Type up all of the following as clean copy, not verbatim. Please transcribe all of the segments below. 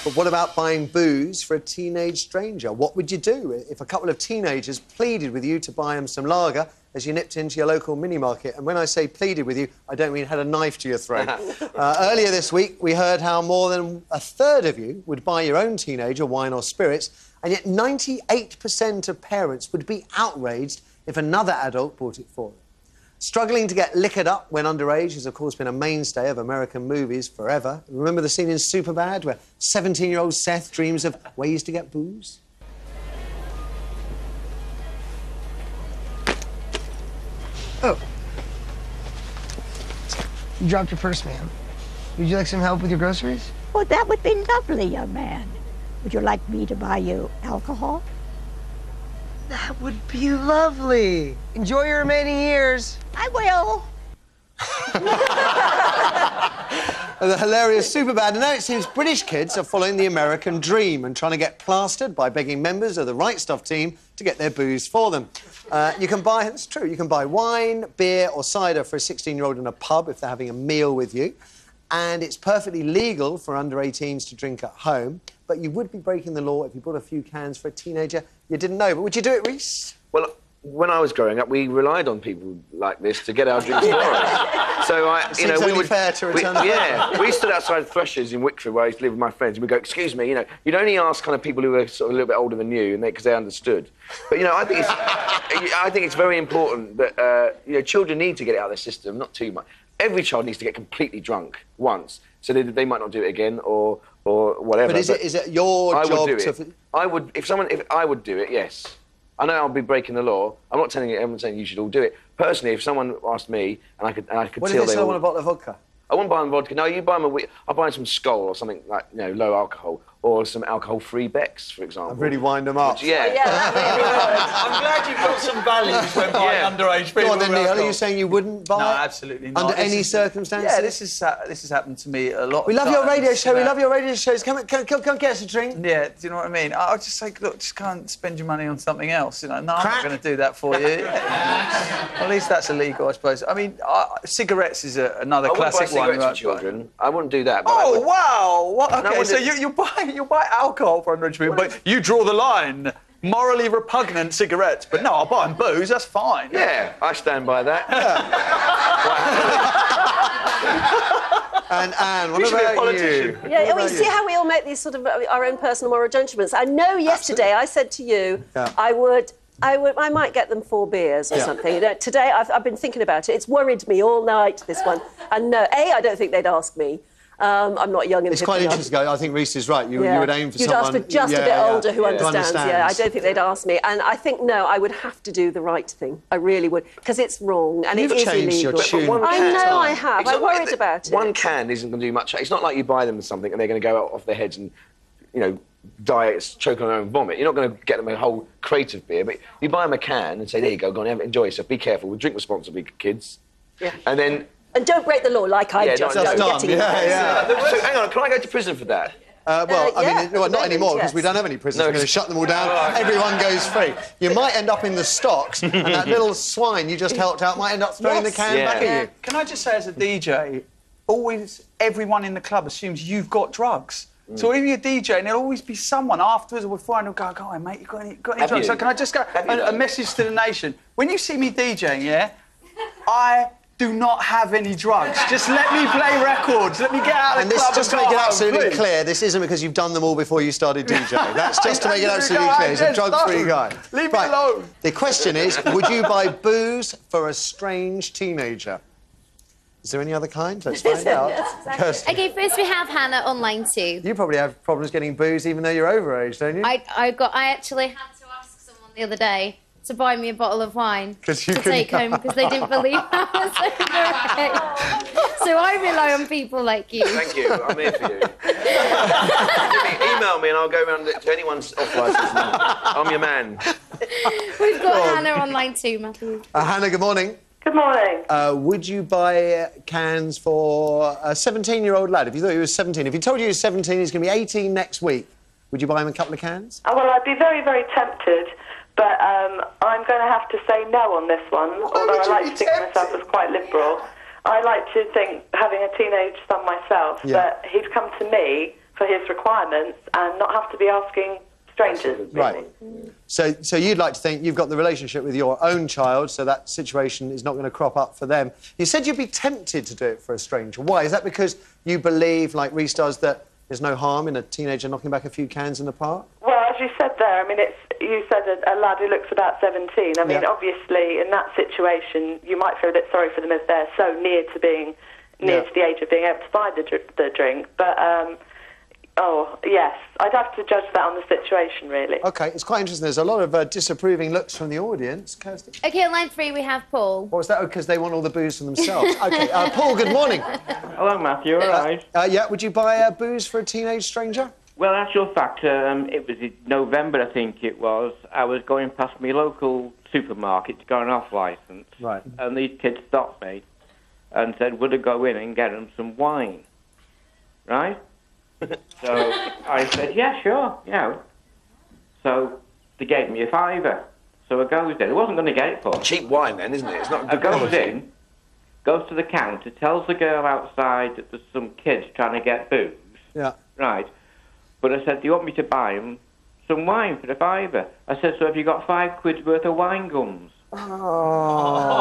But what about buying booze for a teenage stranger? What would you do if a couple of teenagers pleaded with you to buy them some lager as you nipped into your local mini-market? And when I say pleaded with you, I don't mean had a knife to your throat. Earlier this week, we heard how more than a third of you would buy your own teenager wine or spirits, and yet 98% of parents would be outraged if another adult bought it for them. Struggling to get liquored up when underage has, of course, been a mainstay of American movies forever. Remember the scene in Superbad where 17-year-old Seth dreams of ways to get booze? Oh. You dropped your purse, ma'am. Would you like some help with your groceries? Well, that would be lovely, young man. Would you like me to buy you alcohol? That would be lovely. Enjoy your remaining years. I will. The hilarious Superbad. And now it seems British kids are following the American dream and trying to get plastered by begging members of the Right Stuff team to get their booze for them. You can buy, it's true, you can buy wine, beer or cider for a 16-year-old in a pub if they're having a meal with you. And it's perfectly legal for under 18s to drink at home. But you would be breaking the law if you bought a few cans for a teenager you didn't know. But would you do it, Rhys? Well, when I was growing up, we relied on people like this to get our drinks for us. So we would. Fair to return we stood outside Threshers in Wickford, where I used to live with my friends, and we'd go, "Excuse me, you'd only ask kind of people who were sort of a little bit older than you, and because they understood." But I think it's very important that children need to get it out of their system, not too much. Every child needs to get completely drunk once, so they might not do it again or whatever. But is it your job to? I would if I would do it, yes. I know I'll be breaking the law. I'm not saying you should all do it. Personally, if someone asked me and I could what tell if they still want a bottle of vodka? I wouldn't buy them vodka. No, you buy them I'll buy them some Skoll or something like low alcohol, or some alcohol-free Becks, for example. I'd really wind them up. Yeah. I'm glad you've got some values when buying underage people. Go on then, Neil. Are you saying you wouldn't buy? No, absolutely not. Under any circumstances? Yeah, this has happened to me a lot. We love your radio show. We love your radio shows. Come get us a drink. Yeah, do you know what I mean? I'll just say, look, just can't spend your money on something else. No, I'm not going to do that for you. At least that's illegal, I suppose. I mean, cigarettes is another classic one. For children. I wouldn't do that. But wow! What? Okay, no, so you buy alcohol for underage people, but you draw the line. Morally repugnant cigarettes, but no, I'll buy them booze. That's fine. Yeah, I stand by that. And Anne, what about you? Yeah, we see how we all make these sort of our own personal moral judgments. I know yesterday I said to you, I might get them 4 beers or something. Today I've been thinking about it. It's worried me all night, this one. And no, I don't think they'd ask me. I'm not young and it's quite interesting. I think Rhys is right. You would aim for You'd someone... ask for just a bit older who understands. Yeah, I don't think they'd ask me. And I think, no, I would have to do the right thing. I really would. Because it's wrong and it is illegal. You've changed your tune. I know I have. I worried about it. One can isn't going to do much. It's not like you buy them something and they're going to go off their heads and, die, choke on their own vomit. You're not going to get them a whole crate of beer, but you buy them a can and say, there you go, go on, enjoy yourself, be careful, drink responsibly, kids. Yeah. And then... And don't break the law like I've just done. So, hang on, can I go to prison for that? I mean, not anymore, because we don't have any prisons. We're going to shut them all down. Everyone goes free. You might end up in the stocks, and that little swine you just helped out might end up throwing the can back at you. Can I just say, as a DJ, everyone in the club assumes you've got drugs. So if you're a DJ, and there'll always be someone afterwards or before, and they'll go on, mate, you got any drugs? So can I just go, a message to the nation. When you see me DJing, I do not have any drugs. Just let me play records. Let me get out of the club and just to make it absolutely clear, this isn't because you've done them all before you started DJing. That's just to make it absolutely clear. He's a drug-free guy. Leave me alone. The question is, would you buy booze for a strange teenager? Is there any other kind? Let's find out. Yes, exactly. OK, first we have Hannah on line 2. You probably have problems getting booze even though you're overage, don't you? I actually had to ask someone the other day to buy me a bottle of wine to take home because they didn't believe I was overage. So I rely on people like you. Thank you. I'm here for you. Email me and I'll go around to anyone's off licence. I'm your man. We've got Hannah on line 2, Matthew. Hannah, good morning. Good morning. Would you buy cans for a 17-year-old lad? If you thought he was 17, if he told you he was 17, he's going to be 18 next week, would you buy him a couple of cans? Oh, well, I'd be very, very tempted, but I'm going to have to say no on this one, although I like to think of myself as quite liberal. I like to think, having a teenage son myself, that he'd come to me for his requirements and not have to be asking strangers. Really. Right. So you'd like to think you've got the relationship with your own child, so that situation is not going to crop up for them. You said you'd be tempted to do it for a stranger. Why? Is that because you believe, like Rhys does, that there's no harm in a teenager knocking back a few cans in the park? Well, as you said there, I mean, you said a lad who looks about 17. I mean, obviously, in that situation, you might feel a bit sorry for them as they're so near to being to the age of being able to buy the drink. But, oh, yes, I'd have to judge that on the situation, really. OK, it's quite interesting. There's a lot of disapproving looks from the audience. Kirsty? OK, line 3, we have Paul. What was that? Oh, because they want all the booze for themselves. OK, Paul, good morning. Hello, Matthew, all right? Yeah, would you buy booze for a teenage stranger? Well, actual fact, it was in November, I think it was. I was going past my local supermarket to go an off-licence. Right. And these kids stopped me and said, would I go in and get them some wine? Right? So I said, yeah, sure, So they gave me a £5. So I goes in. I wasn't going to get it for cheap wine, then, isn't it? It's not good quality. I goes in, goes to the counter, tells the girl outside that there's some kids trying to get booze. Yeah. Right. But I said, do you want me to buy them some wine for a £5? I said, so have you got £5 worth of wine gums? Oh.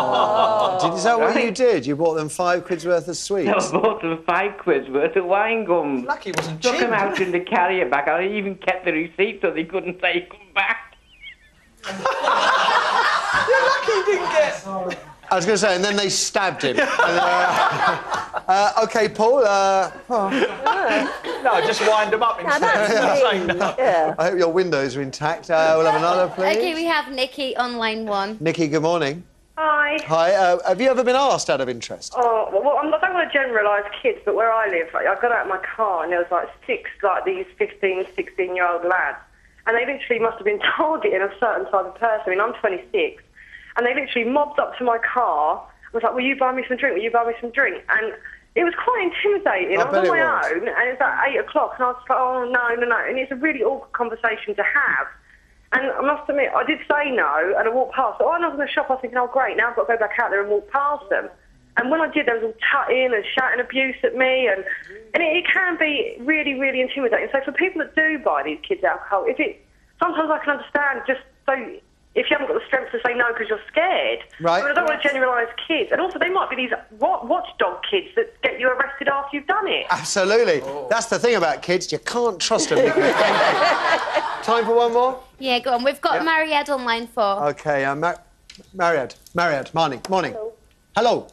Is that what you did? You bought them £5 worth of sweets? No, I bought them £5 worth of wine gums. Lucky it wasn't cheap. Took them out in the carrier bag. I even kept the receipt so they couldn't say come back. You're lucky you didn't get... I was going to say, and then they stabbed him. OK, Paul. No, just wind them up instead. I hope your windows are intact. We'll have another, please. OK, we have Nikki on line 1. Nikki, good morning. Hi. Hi. Have you ever been asked out of interest? Oh, well, I don't want to generalise kids, but where I live, I got out of my car and there was like 6, these 15, 16-year-old lads. And they literally must have been targeting a certain type of person. I mean, I'm 26. And they literally mobbed up to my car and was like, will you buy me some drink? Will you buy me some drink? And it was quite intimidating. I was on my own, and it was at 8 o'clock, and I was like, oh, no. And it's a really awkward conversation to have. And I must admit, I did say no, and I walked past. Oh, and I was in the shop, I was thinking, oh, great, now I've got to go back out there and walk past them. And when I did, they was all tutting and shouting abuse at me, and it can be really, really intimidating. So for people that do buy these kids alcohol, sometimes I can understand just so... if you haven't got the strength to say no because you're scared. Right. I mean, I don't want to generalise kids. And also, they might be these watchdog kids that get you arrested after you've done it. Absolutely. Oh. That's the thing about kids. You can't trust them. Time for one more? Yeah, go on. We've got Mariad on line 4. OK, Mariad, morning. Hello.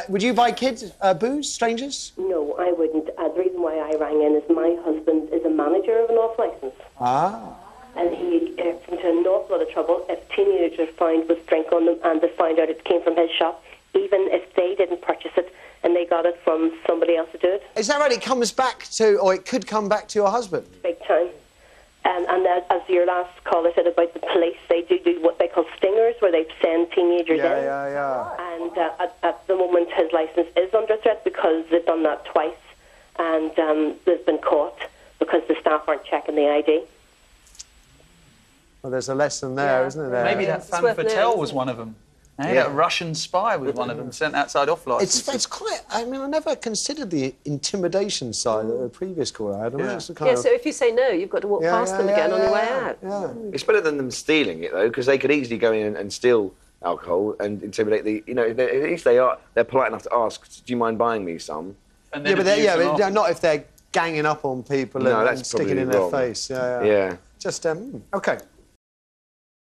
Would you buy kids booze, strangers? No, I wouldn't. The reason why I rang in is my husband is a manager of an off-licence. Ah. And he gets into an awful lot of trouble if teenagers found with drink on them and they find out it came from his shop, even if they didn't purchase it and they got it from somebody else to do it. Is that right? It comes back to, or it could come back to your husband? Big time. And as your last caller said about the police, they do what they call stingers, where they send teenagers in. Yeah. And at the moment, his licence is under threat because they've done that twice, and they've been caught because the staff aren't checking the ID. Well, there's a lesson there, isn't there? Maybe that Fan Fatale was one of them. That Russian spy was one of them, sent outside off-licence. It's quite... I mean, I never considered the intimidation side that the previous caller had. So if you say no, you've got to walk past them again on your way out. Yeah. It's better than them stealing it, though, because they could easily go in and steal alcohol and intimidate the... You know, at least they're polite enough to ask, do you mind buying me some? And then but not if they're ganging up on people and sticking it in their face. Yeah. Just, OK.